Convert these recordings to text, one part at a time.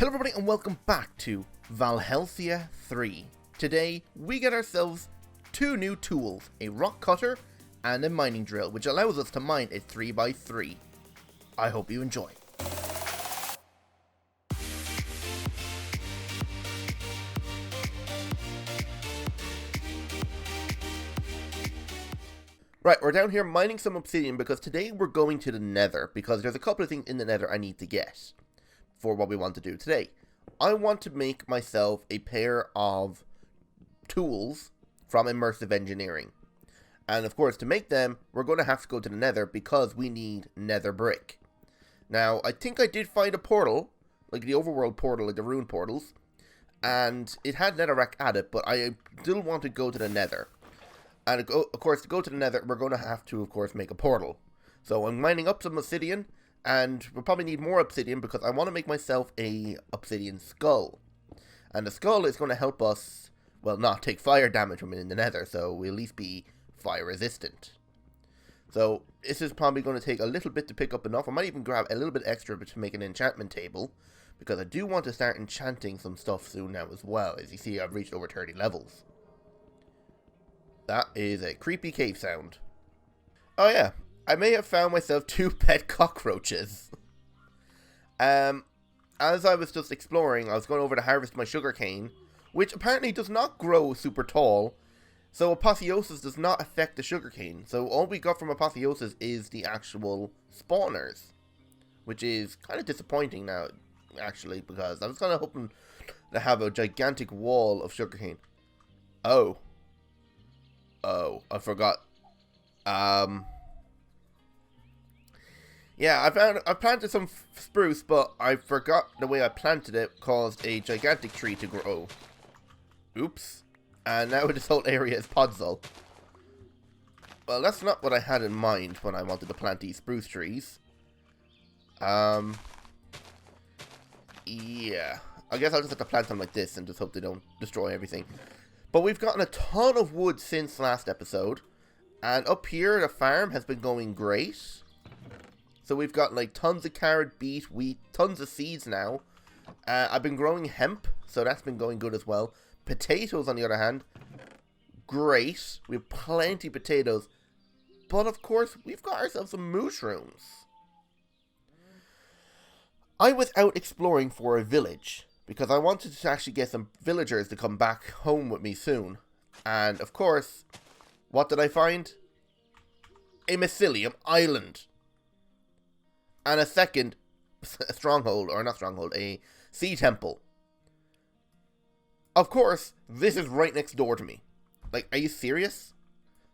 Hello everybody and welcome back to Valhelsia 3. Today we get ourselves two new tools, a rock cutter and a mining drill, which allows us to mine a 3x3. I hope you enjoy. Right, we're down here mining some obsidian because today we're going to the nether, because there's a couple of things in the nether I need to get for what we want to do today. I want to make myself a pair of tools from Immersive engineering. And of course, to make them, we're going to have to go to the nether because we need nether brick. Now, I think I did find a portal, like the overworld portal, like the rune portals, and it had netherrack at it, but I still want to go to the nether. And of course, to go to the nether, we're going to have to, of course, make a portal. So I'm mining up some obsidian, and we'll probably need more obsidian because I want to make myself a obsidian skull. And the skull is going to help us, well, not take fire damage when we're in the nether, so we'll at least be fire resistant. So this is probably going to take a little bit to pick up enough. I might even grab a little bit extra to make an enchantment table, because I do want to start enchanting some stuff soon now as well. As you see, I've reached over 30 levels. That is a creepy cave sound. Oh yeah, I may have found myself 2 pet cockroaches. As I was just exploring, I was going over to harvest my sugarcane, which apparently does not grow super tall, so apotheosis does not affect the sugarcane. So all we got from apotheosis is the actual spawners, which is kind of disappointing now, actually, because I was kind of hoping to have a gigantic wall of sugarcane. Oh, I forgot. Yeah, I planted some spruce, but I forgot the way I planted it caused a gigantic tree to grow. Oops. And now this whole area is podzol. Well, that's not what I had in mind when I wanted to plant these spruce trees. Yeah. I guess I'll just have to plant them like this and just hope they don't destroy everything. But we've gotten a ton of wood since last episode. And up here, the farm has been going great. So we've got like tons of carrot, beet, wheat, tons of seeds now. I've been growing hemp, so that's been going good as well. Potatoes, on the other hand, great. We have plenty of potatoes. But of course, we've got ourselves some mushrooms. I was out exploring for a village, because I wanted to actually get some villagers to come back home with me soon. And of course, what did I find? A mycelium island. And a second stronghold, or not stronghold, a sea temple. Of course, this is right next door to me. Like, are you serious?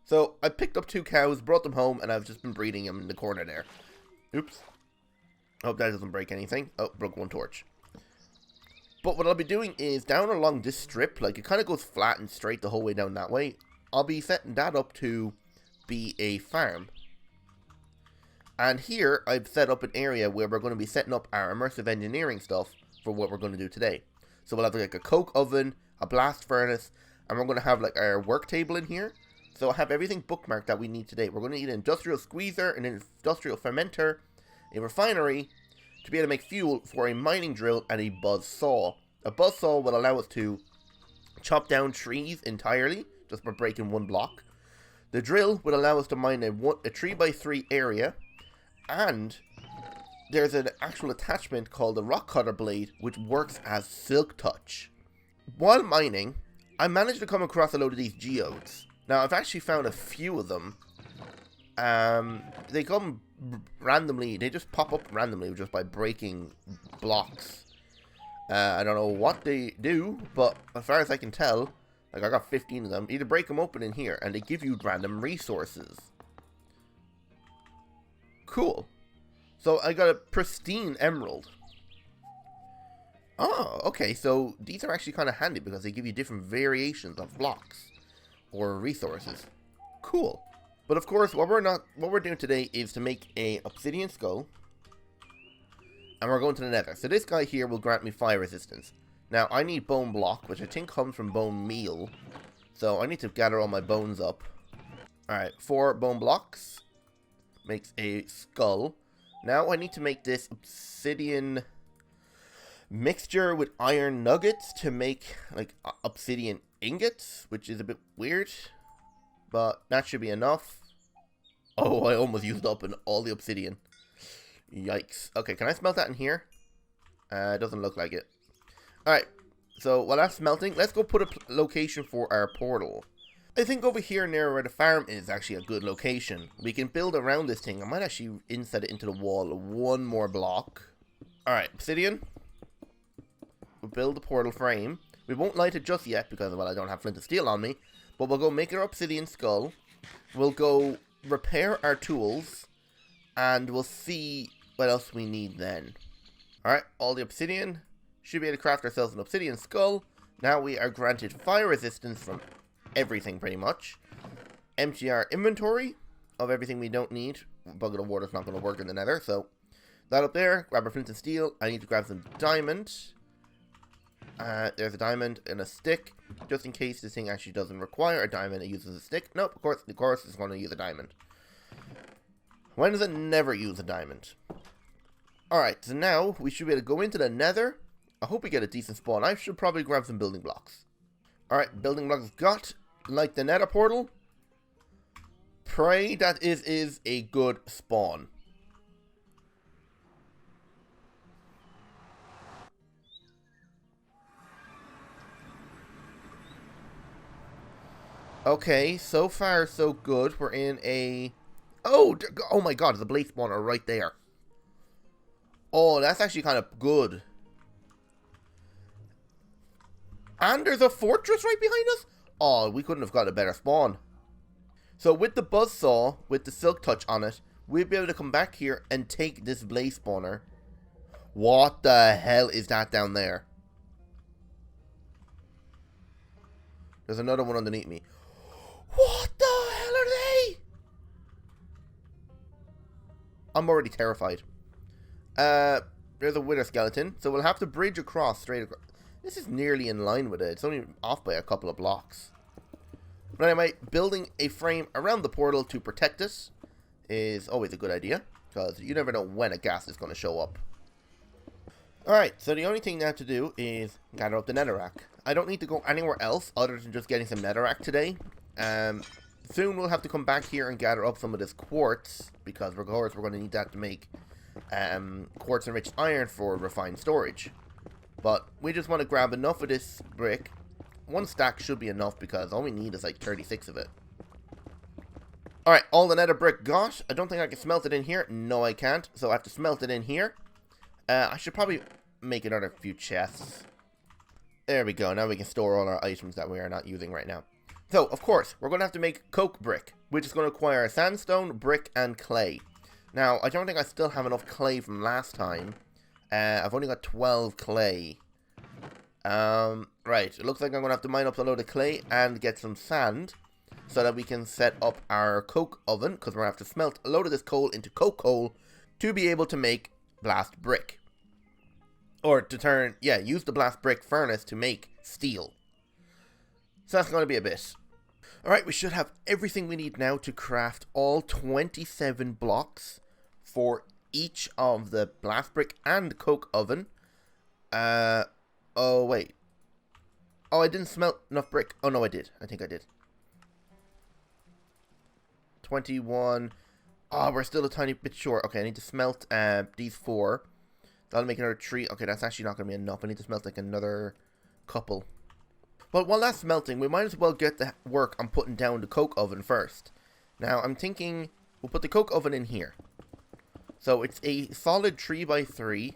So, I picked up 2 cows, brought them home, and I've just been breeding them in the corner there. Oops. Hope that doesn't break anything. Oh, broke 1 torch. But what I'll be doing is, down along this strip, like, it kind of goes flat and straight the whole way down that way. I'll be setting that up to be a farm. And here, I've set up an area where we're going to be setting up our immersive engineering stuff for what we're going to do today. So we'll have like a coke oven, a blast furnace, and we're going to have like our work table in here. So I have everything bookmarked that we need today. We're going to need an industrial squeezer, an industrial fermenter, a refinery, to be able to make fuel for a mining drill, and a buzz saw. A buzz saw will allow us to chop down trees entirely, just by breaking 1 block. The drill will allow us to mine a 3x3 area. And there's an actual attachment called the rock cutter blade, which works as silk touch. While mining, I managed to come across a load of these geodes. Now, I've actually found a few of them. They come randomly, they just pop up randomly just by breaking blocks. I don't know what they do, but as far as I can tell, like I got 15 of them. Either break them open in here, and they give you random resources. Cool. So I got a pristine emerald. Oh, okay. So these are actually kind of handy because they give you different variations of blocks or resources. Cool. But of course, what we're doing today is to make a obsidian skull, and we're going to the nether. So this guy here will grant me fire resistance. Now I need bone block, which I think comes from bone meal. So I need to gather all my bones up. All right, 4 bone blocks. Makes a skull. Now I need to make this obsidian mixture with iron nuggets to make like obsidian ingots, which is a bit weird, but that should be enough. Oh, I almost used up all the obsidian. Yikes. Okay, can I smelt that in here? It doesn't look like it. Alright, so while that's smelting, let's go put a location for our portal. I think over here near where the farm is actually a good location. We can build around this thing. I might actually inset it into the wall one more block. Alright, obsidian. We'll build the portal frame. We won't light it just yet because, well, I don't have flint and steel on me. But we'll go make our obsidian skull. We'll go repair our tools. And we'll see what else we need then. Alright, all the obsidian. Should be able to craft ourselves an obsidian skull. Now we are granted fire resistance from everything pretty much. Empty our inventory of everything we don't need. Bucket of water's not going to work in the nether, so that up there. Grab our flint and steel. I need to grab some diamond. There's a diamond and a stick, just in case this thing actually doesn't require a diamond. It uses a stick. Nope, of course it's going to use a diamond. When does it never use a diamond? Alright, so now we should be able to go into the nether. I hope we get a decent spawn. I should probably grab some building blocks. Alright, building blocks got. Like the nether portal. Pray that it is a good spawn. Okay, so far so good. We're in a... Oh my god, there's a blaze spawner right there. Oh, that's actually kind of good. And there's a fortress right behind us? Oh, we couldn't have got a better spawn. So with the buzzsaw, with the silk touch on it, we'll be able to come back here and take this blaze spawner. What the hell is that down there? There's another one underneath me. What the hell are they? I'm already terrified. There's a wither skeleton, so we'll have to bridge across straight across. This is nearly in line with it. It's only off by a couple of blocks. But anyway, building a frame around the portal to protect it is always a good idea, because you never know when a ghast is going to show up. Alright, so the only thing now to do is gather up the netherrack. I don't need to go anywhere else other than just getting some netherrack today. Soon we'll have to come back here and gather up some of this quartz, because of course we're going to need that to make quartz enriched iron for refined storage. But we just want to grab enough of this brick. One stack should be enough because all we need is like 36 of it. Alright, all the nether brick got. I don't think I can smelt it in here. No, I can't. So I have to smelt it in here. I should probably make another few chests. There we go. Now we can store all our items that we are not using right now. So, of course, we're going to have to make coke brick, which is going to require sandstone, brick, and clay. Now, I don't think I still have enough clay from last time. I've only got 12 clay. Right, it looks like I'm going to have to mine up a load of clay and get some sand so that we can set up our coke oven, because we're going to have to smelt a load of this coal into coke coal to be able to make blast brick. Or to use the blast brick furnace to make steel. So that's going to be a bit. Alright, we should have everything we need now to craft all 27 blocks for each of the blast brick and coke oven. Oh wait. Oh, I didn't smelt enough brick. Oh no, I did. I think I did. 21. Oh, we're still a tiny bit short. Okay, I need to smelt these 4. That'll make another 3. Okay, that's actually not going to be enough. I need to smelt like another couple. But while that's melting, we might as well get the work on putting down the coke oven first. Now, I'm thinking we'll put the coke oven in here. So it's a solid 3x3.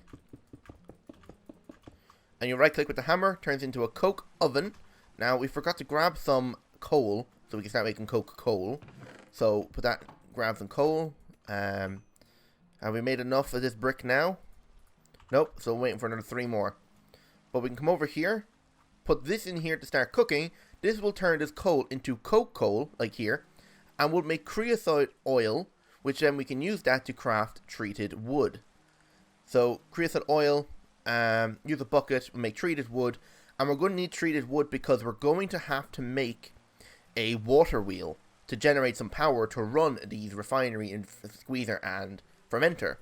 And you right click with the hammer, turns into a coke oven. Now, we forgot to grab some coal, so we can start making coke coal. So, grab some coal. Have we made enough of this brick now? Nope, so I'm waiting for another 3 more. But we can come over here, put this in here to start cooking. This will turn this coal into coke coal, like here. And we'll make creosote oil, which then we can use that to craft treated wood. So, creosote oil, use a bucket, we'll make treated wood. And we're going to need treated wood because we're going to have to make a water wheel to generate some power to run these refinery and squeezer and fermenter.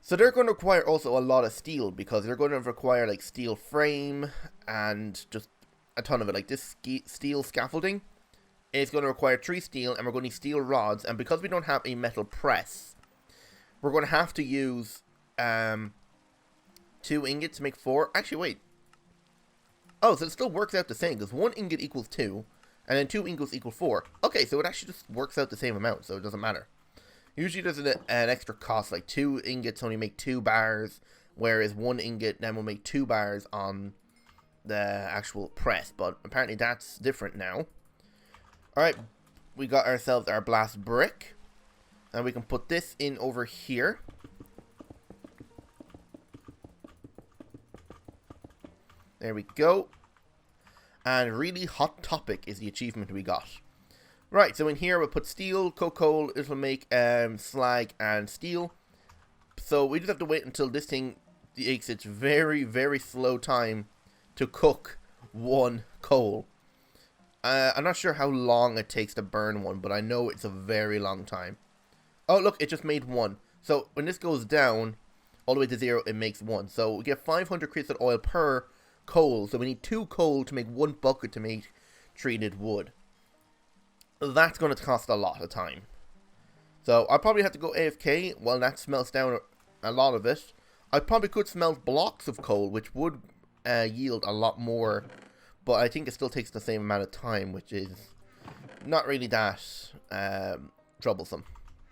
So they're going to require also a lot of steel, because they're going to require like steel frame and just a ton of it. Like this steel scaffolding is going to require 3 steel, and we're going to need steel rods. And because we don't have a metal press, we're going to have to use 2 ingots to make 4. Actually, wait. Oh, so it still works out the same, because 1 ingot equals 2, and then 2 ingots equal 4. Okay, so it actually just works out the same amount, so it doesn't matter. Usually there's an extra cost, like 2 ingots only make 2 bars, whereas 1 ingot then will make 2 bars on the actual press, but apparently that's different now. Alright, we got ourselves our blast brick, and we can put this in over here. There we go. And really hot topic is the achievement we got. Right, so in here we'll put steel, coal, it'll make slag and steel. So we just have to wait until this thing takes its very, very slow time to cook 1 coal. I'm not sure how long it takes to burn 1, but I know it's a very long time. Oh, look, it just made 1. So when this goes down all the way to 0, it makes 1. So we get 500 creosote oil per coal. So we need 2 coal to make 1 bucket to make treated wood. That's going to cost a lot of time. So I'll probably have to go AFK while that smelts down a lot of it. I probably could smelt blocks of coal, which would yield a lot more, but I think it still takes the same amount of time, which is not really that troublesome.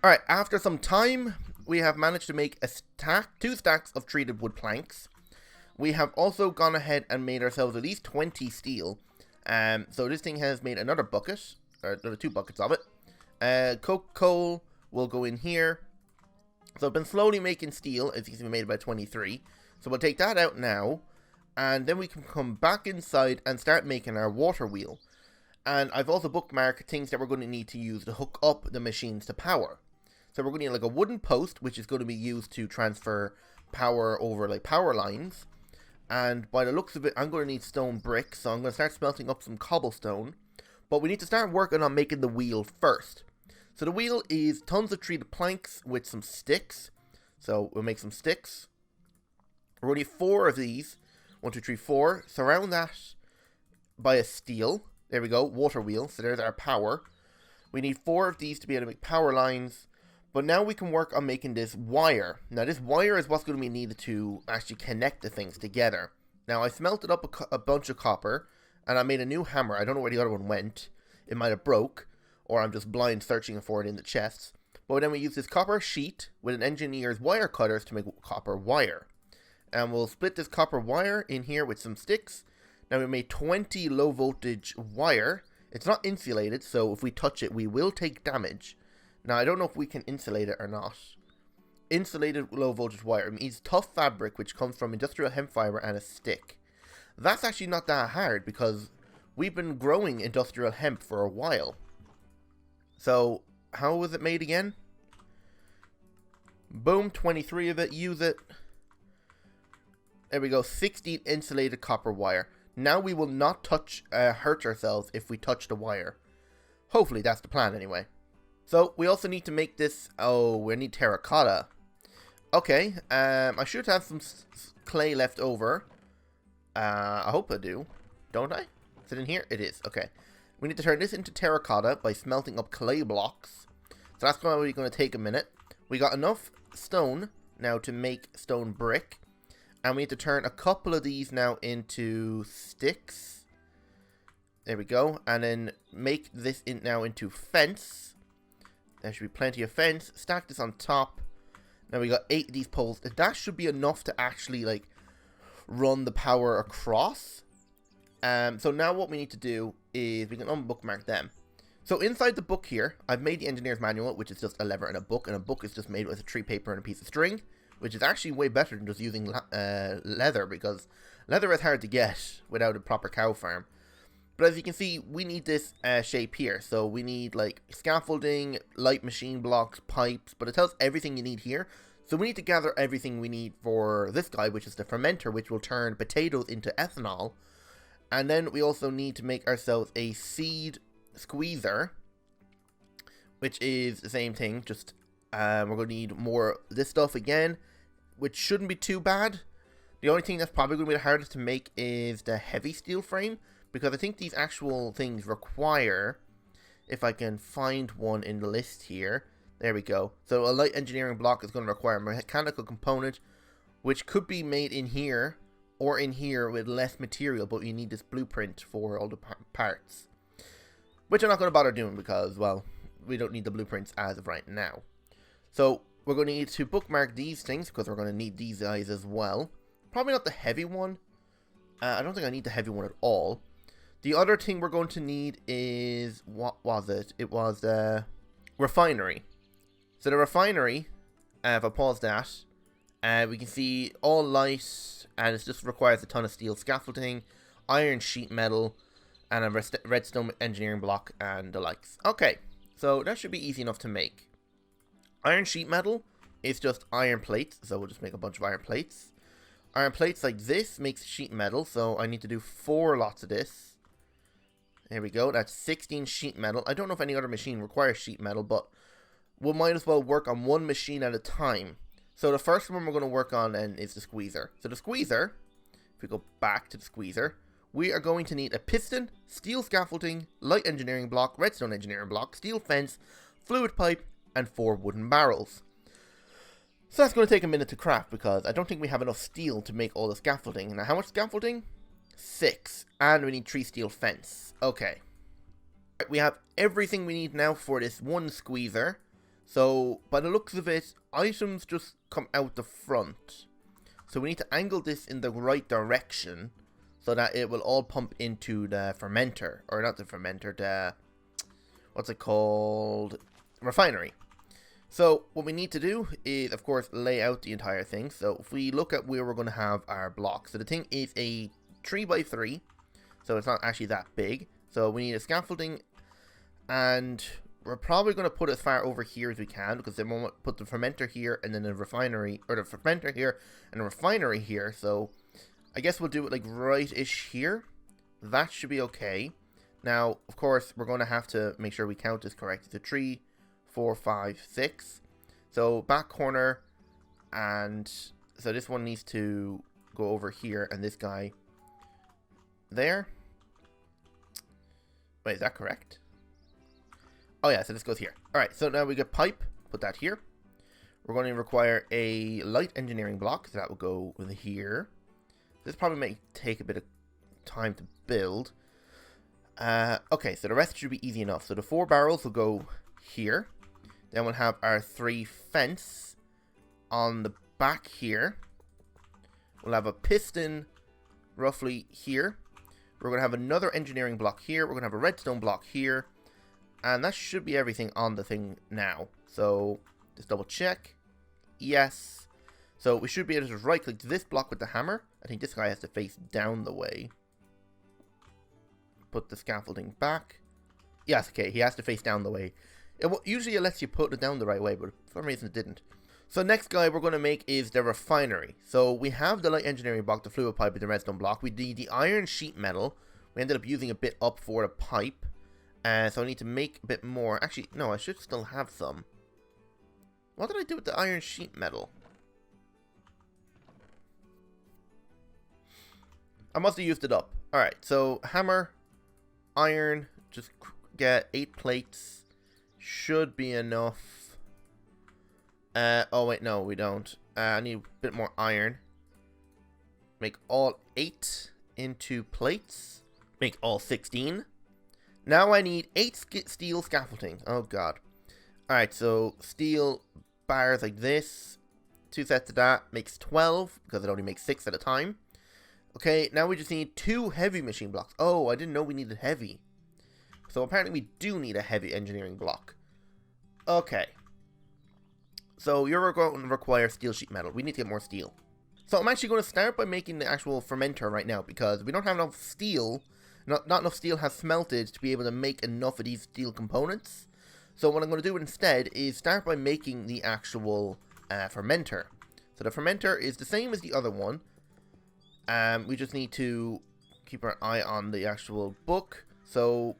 Alright, after some time, we have managed to make 2 stacks of treated wood planks. We have also gone ahead and made ourselves at least 20 steel. So this thing has made another bucket. Or there are 2 buckets of it. Coal will go in here. So I've been slowly making steel, as you can see we made about 23. So we'll take that out now, and then we can come back inside and start making our water wheel. And I've also bookmarked things that we're going to need to use to hook up the machines to power. So we're going to need like a wooden post, which is going to be used to transfer power over like power lines. And by the looks of it, I'm going to need stone bricks, so I'm going to start smelting up some cobblestone. But we need to start working on making the wheel first. So the wheel is tons of treated planks with some sticks. So we'll make some sticks. We're going to need 4 of these. 1, 2, 3, 4. Surround that by a steel. There we go, water wheel. So there's our power. We need 4 of these to be able to make power lines. But now we can work on making this wire. Now this wire is what's going to be needed to actually connect the things together. Now I smelted up a bunch of copper. And I made a new hammer. I don't know where the other one went. It might have broke. Or I'm just blind searching for it in the chests. But then we use this copper sheet with an engineer's wire cutters to make copper wire. And we'll split this copper wire in here with some sticks. Now we made 20 low voltage wire. It's not insulated, so if we touch it, we will take damage. Now I don't know if we can insulate it or not. Insulated low voltage wire. It means tough fabric, which comes from industrial hemp fiber and a stick. That's actually not that hard, because we've been growing industrial hemp for a while. So, how was it made again? Boom, 23 of it, use it. There we go, 16 insulated copper wire. Now we will not hurt ourselves if we touch the wire. Hopefully, that's the plan anyway. So, we also need to make this, we need terracotta. Okay, I should have some clay left over. I hope I do. Don't I? Is it in here? It is. Okay. We need to turn this into terracotta by smelting up clay blocks. So that's probably going to take a minute. We got enough stone now to make stone brick. And we need to turn a couple of these now into sticks. There we go. And then make this now into fence. There should be plenty of fence. Stack this on top. Now we got 8 of these poles. That should be enough to actually like run the power across. So now what we need to do is we can unbookmark them. So inside the book here, I've made the engineer's manual, which is just a lever and a book is just made with a tree paper and a piece of string, which is actually way better than just using leather, because leather is hard to get without a proper cow farm. But as you can see, we need this shape here. So we need like scaffolding, light machine blocks, pipes, but it tells everything you need here. So we need to gather everything we need for this guy, which is the fermenter, which will turn potatoes into ethanol. And then we also need to make ourselves a seed squeezer, which is the same thing, just we're going to need more of this stuff again. which shouldn't be too bad. The only thing that's probably going to be the hardest to make is the heavy steel frame, because I think these actual things require, if I can find one in the list here, there we go. So a light engineering block is going to require a mechanical component, which could be made in here or in here with less material, but you need this blueprint for all the parts, which I'm not going to bother doing because, well, we don't need the blueprints as of right now. So we're going to need to bookmark these things because we're going to need these guys as well. Probably not the heavy one. I don't think I need the heavy one at all. The other thing we're going to need is, what was it? It was the refinery. So the refinery, if I pause that, we can see all light, and it just requires a ton of steel scaffolding, iron sheet metal, and a redstone engineering block, and the likes. Okay, so that should be easy enough to make. Iron sheet metal is just iron plates, so we'll just make a bunch of iron plates. Iron plates like this makes sheet metal, so I need to do 4 lots of this. There we go, that's 16 sheet metal. I don't know if any other machine requires sheet metal, but we might as well work on one machine at a time. So the first one we're going to work on then is the squeezer. So the squeezer, if we go back to the squeezer, we are going to need a piston, steel scaffolding, light engineering block, redstone engineering block, steel fence, fluid pipe, and 4 wooden barrels. So that's going to take a minute to craft because I don't think we have enough steel to make all the scaffolding. Now how much scaffolding? 6. And we need 3 steel fence. Okay. We have everything we need now for this one squeezer. So, by the looks of it, items just come out the front. So we need to angle this in the right direction so that it will all pump into the fermenter. Or not the fermenter, the... what's it called? Refinery. So, what we need to do is, of course, lay out the entire thing. So, if we look at where we're going to have our blocks. So, the thing is a 3x3. So, it's not actually that big. So, we need a scaffolding, and we're probably going to put it as far over here as we can, because then we'll put the fermenter here, and then the refinery, or the fermenter here, and the refinery here. So, I guess we'll do it like right-ish here. That should be okay. Now, of course, we're going to have to make sure we count this correct. It's a 3, 4, 5, 6. So, back corner, and so this one needs to go over here, and this guy there. Wait, is that correct? Oh yeah, so this goes here. Alright, so now we get pipe, put that here. We're going to require a light engineering block, so that will go with here. This probably may take a bit of time to build. Okay, so the rest should be easy enough. So the 4 barrels will go here. Then we'll have our 3 fence on the back here. We'll have a piston roughly here. We're going to have another engineering block here. We're going to have a redstone block here. And that should be everything on the thing now. So, just double check. Yes. So, we should be able to just right click this block with the hammer. I think this guy has to face down the way. Put the scaffolding back. Yes, okay, he has to face down the way. Usually it lets you put it down the right way, but for some reason it didn't. So next guy we're going to make is the refinery. So we have the light engineering block, the fluid pipe, and the redstone block. We need the iron sheet metal. We ended up using a bit up for the pipe. So I need to make a bit more. Actually, no, I should still have some. What did I do with the iron sheet metal? I must have used it up. Alright, so hammer, iron, just get 8 plates. Should be enough. Oh wait, no, we don't. I need a bit more iron. Make all 8 into plates. Make all 16. Now I need 8 steel scaffolding. Oh god. Alright, so steel bars like this. 2 sets of that makes 12, because it only makes 6 at a time. Okay, now we just need 2 heavy machine blocks. Oh, I didn't know we needed heavy. So apparently we do need a heavy engineering block. Okay. So you're going to require steel sheet metal. We need to get more steel. So I'm actually going to start by making the actual fermenter right now, because we don't have enough steel. Not enough steel has smelted to be able to make enough of these steel components. So what I'm going to do instead is start by making the actual fermenter. So the fermenter is the same as the other one. We just need to keep our eye on the actual book. So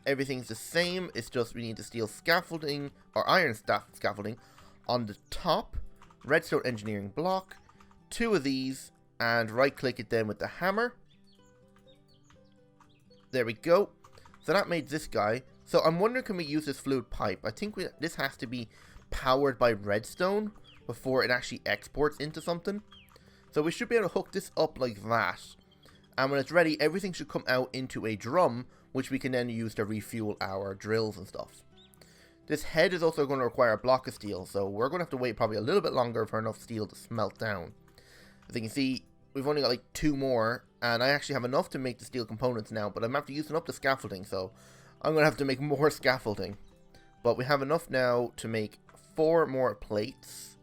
everything's the same. It's just we need the steel scaffolding or iron scaffolding on the top. Redstone engineering block. 2 of these and right click it then with the hammer. There we go. So that made this guy. So I'm wondering, can we use this fluid pipe? I think this has to be powered by redstone before it actually exports into something. So we should be able to hook this up like that. And when it's ready, everything should come out into a drum, which we can then use to refuel our drills and stuff. This head is also going to require a block of steel, so we're going to have to wait probably a little bit longer for enough steel to smelt down. As you can see, we've only got like 2 more, and I actually have enough to make the steel components now, but I'm after using up the scaffolding, so I'm going to have to make more scaffolding. But we have enough now to make 4 more plates.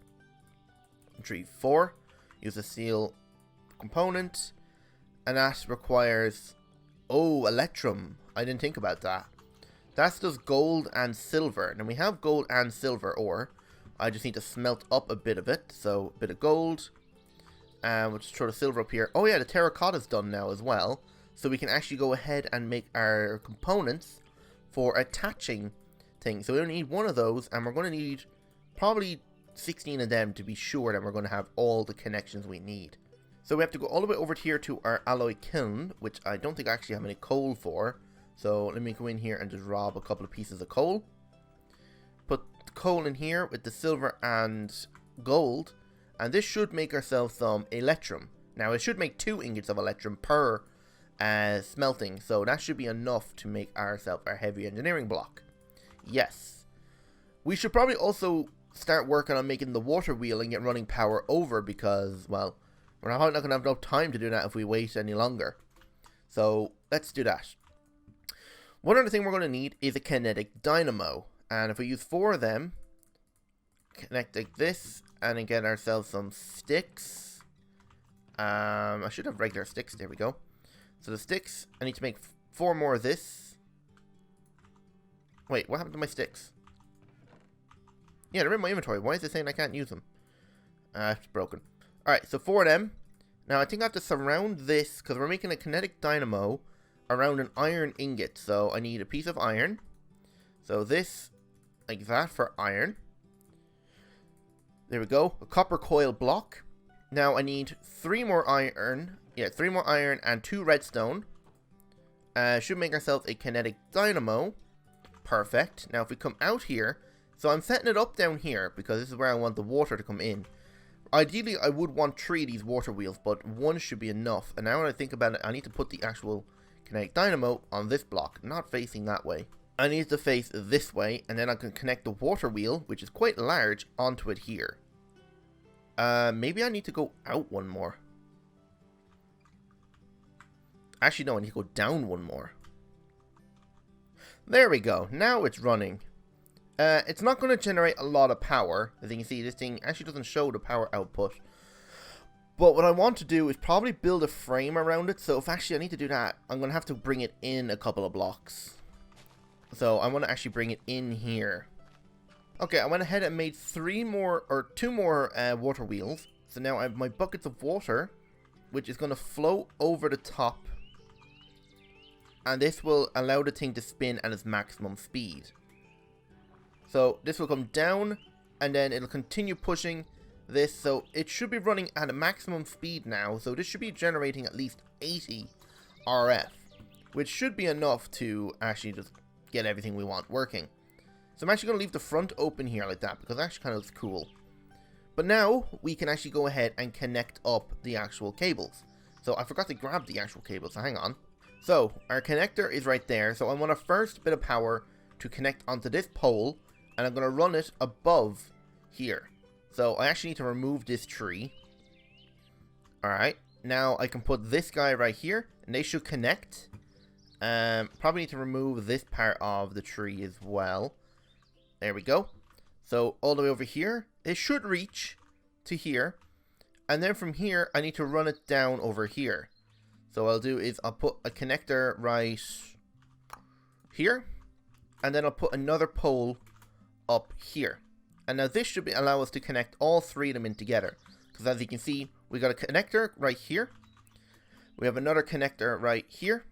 3, 4. Use a steel component, and that requires, oh, electrum. I didn't think about that. That's just gold and silver. Now we have gold and silver ore. I just need to smelt up a bit of it. So a bit of gold. And we'll just throw the silver up here. Oh yeah, the terracotta's done now as well. So we can actually go ahead and make our components for attaching things. So we only need 1 of those, and we're going to need probably 16 of them to be sure that we're going to have all the connections we need. So we have to go all the way over here to our alloy kiln, which I don't think I actually have any coal for. So let me go in here and just rob a couple of pieces of coal. Put the coal in here with the silver and gold. And this should make ourselves some electrum. Now it should make 2 ingots of electrum per smelting. So that should be enough to make ourselves our heavy engineering block. Yes. We should probably also start working on making the water wheel and get running power over, because, well, we're not going to have enough time to do that if we wait any longer. So let's do that. One other thing we're going to need is a kinetic dynamo, and if we use 4 of them, connect like this, and then get ourselves some sticks. I should have regular sticks. There we go. So the sticks, I need to make 4 more of this. Wait, what happened to my sticks? Yeah, they're in my inventory. Why is it saying I can't use them? It's broken. Alright, so 4 of them. Now I think I have to surround this, because we're making a kinetic dynamo around an iron ingot. So I need a piece of iron. So this, like that, for iron. There we go. A copper coil block. Now I need 3 more iron. Yeah, 3 more iron and 2 redstone. Should make ourselves a kinetic dynamo. Perfect. Now if we come out here, so I'm setting it up down here because this is where I want the water to come in. Ideally I would want 3 of these water wheels, but 1 should be enough. And now when I think about it, I need to put the actual kinetic dynamo on this block, not facing that way. I need to face this way, and then I can connect the water wheel, which is quite large, onto it here. Maybe I need to go out 1 more. Actually, no, I need to go down 1 more. There we go. Now it's running. It's not going to generate a lot of power. As you can see, this thing actually doesn't show the power output. But what I want to do is probably build a frame around it. So if actually I need to do that, I'm going to have to bring it in a couple of blocks. So I want to actually bring it in here. Okay, I went ahead and made 2 more water wheels. So now I have my buckets of water, which is going to float over the top. And this will allow the thing to spin at its maximum speed. So this will come down, and then it'll continue pushing this. So it should be running at a maximum speed now. So this should be generating at least 80 RF, which should be enough to actually just get everything we want working. So I'm actually going to leave the front open here like that, because that actually kind of looks cool. But now we can actually go ahead and connect up the actual cables. So I forgot to grab the actual cable, so hang on. So our connector is right there. So I want a first bit of power to connect onto this pole, and I'm going to run it above here. So I actually need to remove this tree. Alright, now I can put this guy right here, and they should connect. Probably need to remove this part of the tree as well. There we go. So all the way over here, it should reach to here. And then from here, I need to run it down over here. So what I'll do is I'll put a connector right here. And then I'll put another pole up here. And now this should allow us to connect all 3 of them in together. Because as you can see, we got a connector right here. We have another connector right here.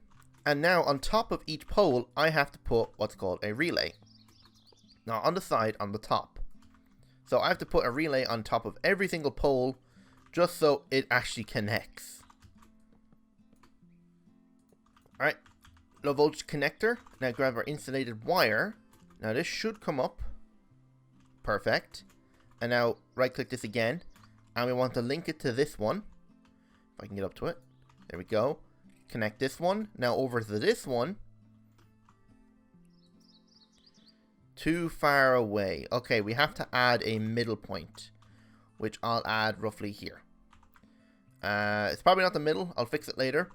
And now on top of each pole, I have to put what's called a relay. Now on the side, on the top. So I have to put a relay on top of every single pole just so it actually connects. Alright, low voltage connector. Now grab our insulated wire. Now this should come up. Perfect. And now right click this again. And we want to link it to this one. If I can get up to it. There we go. Connect this one. Now over to this one. Too far away. Okay, we have to add a middle point. Which I'll add roughly here. It's probably not the middle. I'll fix it later.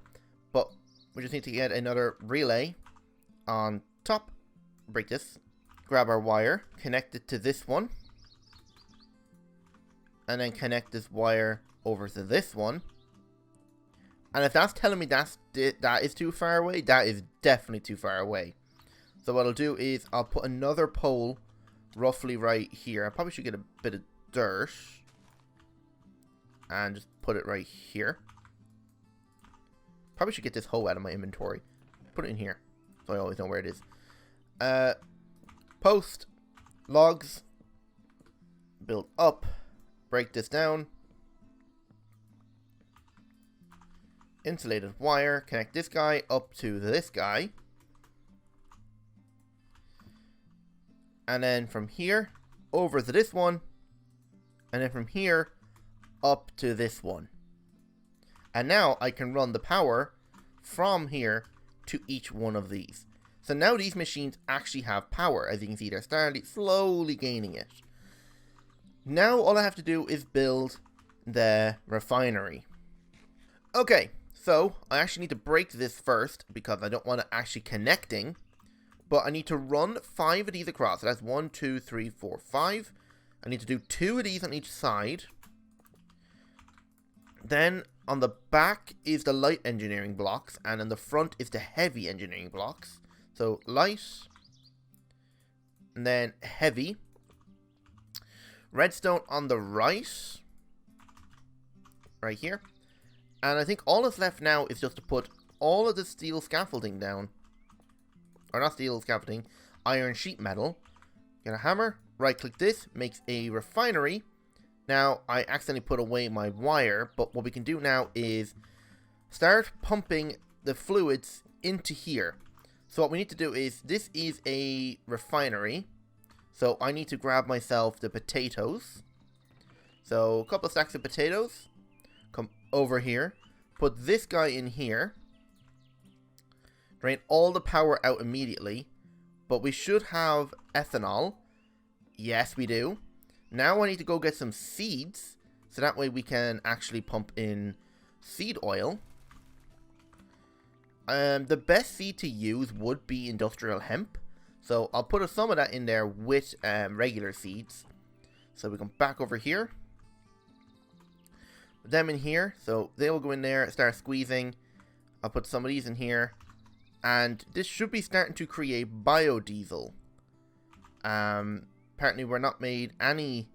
But we just need to get another relay on top. Break this. Grab our wire. Connect it to this one. And then connect this wire over to this one. And if that's telling me that is too far away, that is definitely too far away. So what I'll do is I'll put another pole roughly right here. I probably should get a bit of dirt. And just put it right here. Probably should get this hoe out of my inventory. Put it in here. So I always know where it is. Post. Logs. Build up. Break this down. Insulated wire. Connect this guy up to this guy. And then from here, over to this one. And then from here, up to this one. And now I can run the power from here to each one of these. So now these machines actually have power. As you can see, they're slowly gaining it. Now all I have to do is build the refinery. Okay, so I actually need to break this first because I don't want it actually connecting. But I need to run 5 of these across. So that's 1, 2, 3, 4, 5. I need to do 2 of these on each side. Then on the back is the light engineering blocks. And on the front is the heavy engineering blocks. So light. And then heavy. Redstone on the right. Right here. And I think all that's left now is just to put all of the steel scaffolding down. Or not steel scaffolding. Iron sheet metal. Get a hammer. Right click this. Makes a refinery. Now I accidentally put away my wire. But what we can do now is start pumping the fluids into here. So what we need to do is, this is a refinery. So I need to grab myself the potatoes. So a couple of stacks of potatoes. Come over here. Put this guy in here. Drain all the power out immediately. But we should have ethanol. Yes, we do. Now I need to go get some seeds. So that way we can actually pump in seed oil. The best seed to use would be industrial hemp. So I'll put some of that in there with regular seeds. So we come back over here. Put them in here. So they will go in there, start squeezing. I'll put some of these in here. And this should be starting to create biodiesel. Apparently we're not made any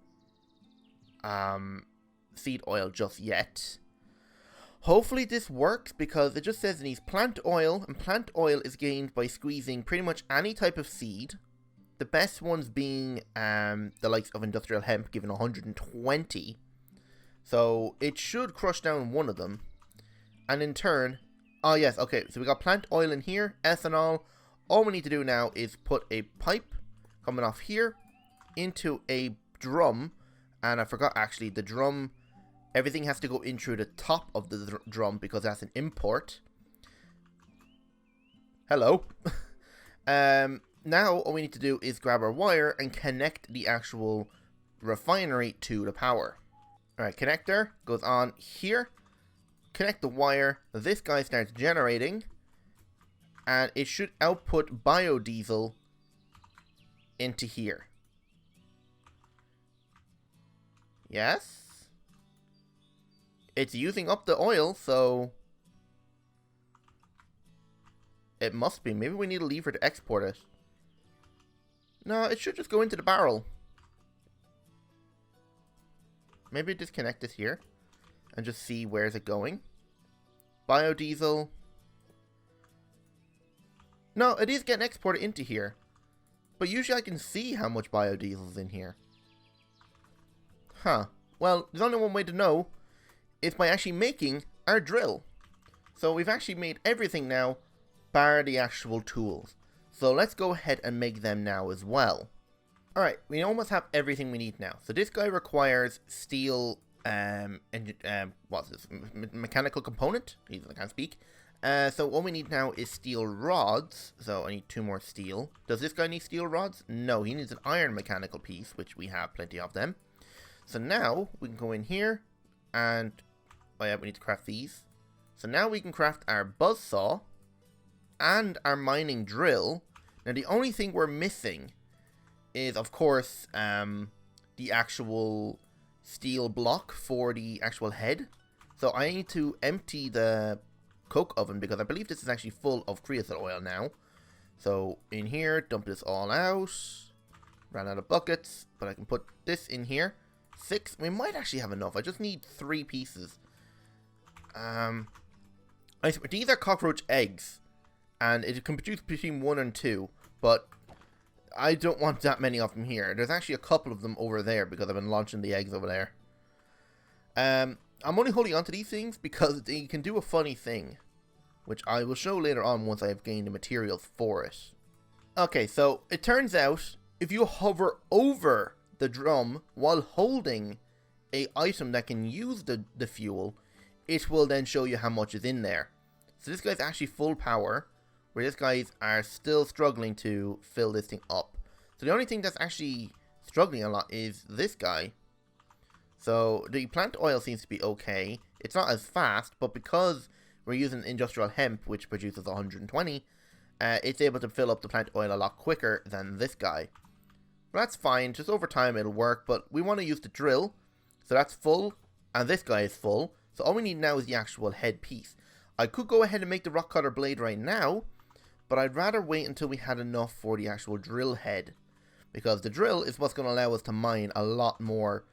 seed oil just yet. Hopefully this works because it just says it needs plant oil, and plant oil is gained by squeezing pretty much any type of seed. The best ones being the likes of industrial hemp, given 120. So it should crush down one of them. And in turn, oh yes, okay, so we got plant oil in here, ethanol. All we need to do now is put a pipe coming off here into a drum. And I forgot actually, the drum, everything has to go in through the top of the drum because that's an import. Hello. Now all we need to do is grab our wire and connect the actual refinery to the power. Alright, connector goes on here. Connect the wire. This guy starts generating. And it should output biodiesel into here. Yes? It's using up the oil, so it must be. Maybe we need a lever to export it. No, it should just go into the barrel. Maybe disconnect it here and just see where is it going. Biodiesel. No, it is getting exported into here. But usually I can see how much biodiesel is in here. Huh. Well, there's only one way to know. is by actually making our drill. So we've actually made everything now, bar the actual tools. So let's go ahead and make them now as well. Alright, we almost have everything we need now. So this guy requires steel, what's this, mechanical component? I can't speak. So what we need now is steel rods. So I need 2 more steel. Does this guy need steel rods? No, he needs an iron mechanical piece, which we have plenty of them. So now we can go in here and, oh yeah, we need to craft these. So now we can craft our buzzsaw and our mining drill. Now the only thing we're missing is, of course, the actual steel block for the actual head. So I need to empty the coke oven because I believe this is actually full of creosote oil now. So in here, dump this all out. Ran out of buckets, but I can put this in here. 6. We might actually have enough. I just need 3 pieces. These are cockroach eggs, and it can produce between 1 and 2, but I don't want that many of them here. There's actually a couple of them over there because I've been launching the eggs over there. I'm only holding on to these things because they can do a funny thing, which I will show later on once I have gained the materials for it. Okay, so it turns out if you hover over the drum while holding a item that can use the fuel, it will then show you how much is in there. So this guy's actually full power, where this guys are still struggling to fill this thing up. So the only thing that's actually struggling a lot is this guy. So the plant oil seems to be okay. It's not as fast, but because we're using industrial hemp, which produces 120, it's able to fill up the plant oil a lot quicker than this guy. But that's fine, just over time it'll work, but we want to use the drill. So that's full, and this guy is full. So all we need now is the actual head piece. I could go ahead and make the rock cutter blade right now, but I'd rather wait until we had enough for the actual drill head, because the drill is what's going to allow us to mine a lot more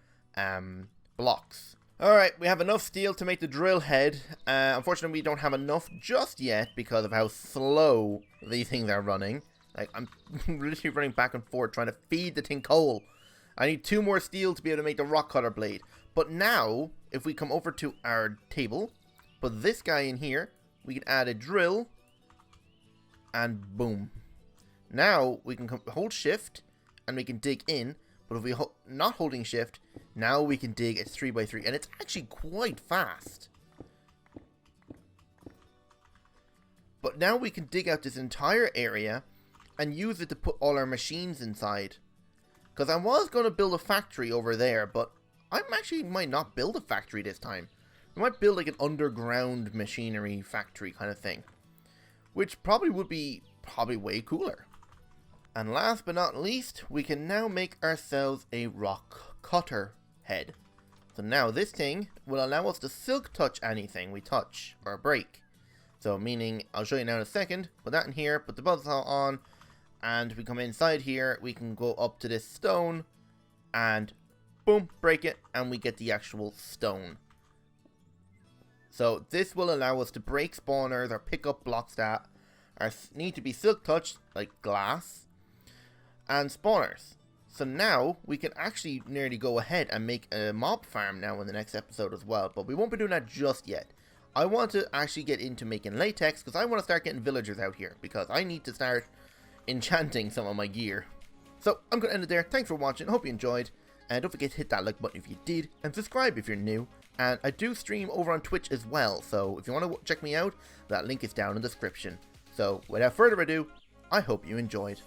blocks. Alright, we have enough steel to make the drill head. Unfortunately, we don't have enough just yet because of how slow these things are running. Like, I'm literally running back and forth trying to feed the thing coal. I need 2 more steel to be able to make the rock cutter blade. But now, if we come over to our table, put this guy in here, we can add a drill, and boom. Now, we can hold shift, and we can dig in, but if we not holding shift, now we can dig at 3x3, and it's actually quite fast. But now we can dig out this entire area, and use it to put all our machines inside. Because I was going to build a factory over there, but I actually might not build a factory this time. We might build like an underground machinery factory kind of thing, which probably would be way cooler. And last but not least, we can now make ourselves a rock cutter head. So now this thing will allow us to silk touch anything we touch or break. So meaning, I'll show you now in a second, put that in here, put the buzzsaw on, and we come inside here, we can go up to this stone, and boom, break it, and we get the actual stone. So this will allow us to break spawners or pick up blocks that need to be silk touched, like glass, and spawners. So now we can actually nearly go ahead and make a mob farm now in the next episode as well, but we won't be doing that just yet. I want to actually get into making latex because I want to start getting villagers out here because I need to start enchanting some of my gear. So I'm going to end it there. Thanks for watching. I hope you enjoyed. And don't forget to hit that like button if you did. And subscribe if you're new. And I do stream over on Twitch as well. So if you want to check me out, that link is down in the description. So without further ado, I hope you enjoyed.